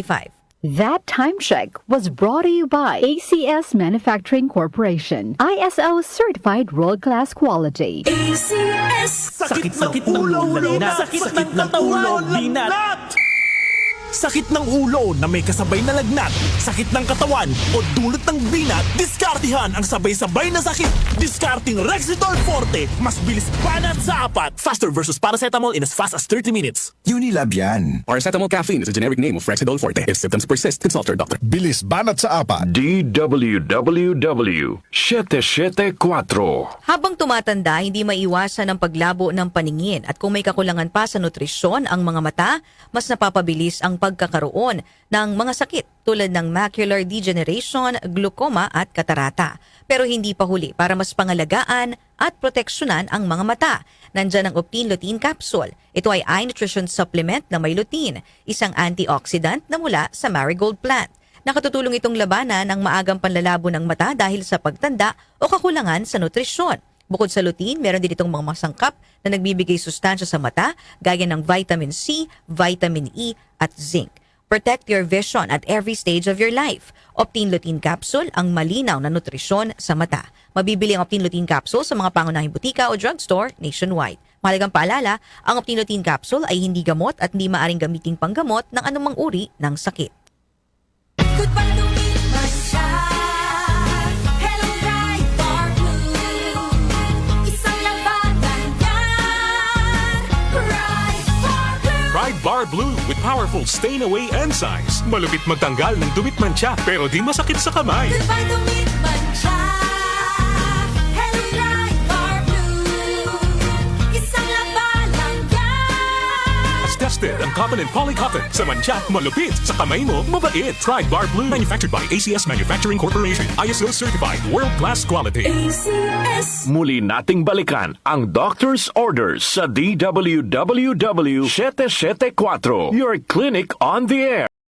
5. That time check was brought to you by ACS Manufacturing Corporation, ISO certified world-class quality. ACS! Sakit ng ulo, linat! Sakit ng ulo, linat! Sakit ng ulo na may kasabay na lagnat, sakit ng katawan o dulot ng binat, diskartihan ang sabay-sabay na sakit. Diskarting Rexidol Forte, mas bilis banat sa apat. Faster versus paracetamol in as fast as 30 minutes. Unilab yan. Paracetamol caffeine is a generic name of Rexidol Forte. If symptoms persist, consult your doctor. Bilis banat sa apat. DWWW 774. Habang tumatanda, hindi maiwasan ang paglabo ng paningin at kung may kakulangan pa sa nutrisyon ang mga mata, mas napapabilis ang pagkakaroon ng mga sakit tulad ng macular degeneration, glaucoma at katarata. Pero hindi pa huli para mas pangalagaan at proteksyonan ang mga mata. Nandyan ang Optin Lutein Capsule. Ito ay eye nutrition supplement na may lutein, isang antioxidant na mula sa marigold plant. Nakatutulong itong labanan ang maagang panlalabo ng mata dahil sa pagtanda o kakulangan sa nutrisyon. Bukod sa lutein, meron din itong mga masangkap na nagbibigay sustansya sa mata gaya ng vitamin C, vitamin E at zinc. Protect your vision at every stage of your life. Optin Lutein Capsule ang malinaw na nutrisyon sa mata. Mabibili ang Optin Lutein Capsule sa mga pangunahing butika o drugstore nationwide. Mahalagang paalala, ang Optin Lutein Capsule ay hindi gamot at hindi maaring gamiting panggamot ng anumang uri ng sakit. Goodbye to me, Mancha. Hello, Bright Bar Blue. Isang labanan yan. Bright Bar Blue. Pride Bar Blue with powerful stain-away enzymes. Malupit magtanggal ng dumit mancha pero di masakit sa kamay. Goodbye to me, Mancha. Hello, Bright Bar Blue. Isang labanan yan. As tested ang cotton and polycotton. Sa mancha, malupit. Sa kamay mo, mabait. Pride Bar Blue. Manufactured by ACS Manufacturing Corporation. ISO certified world-class quality. ACS. Muli nating balikan ang doctor's orders sa DWWW 774. Your clinic on the air.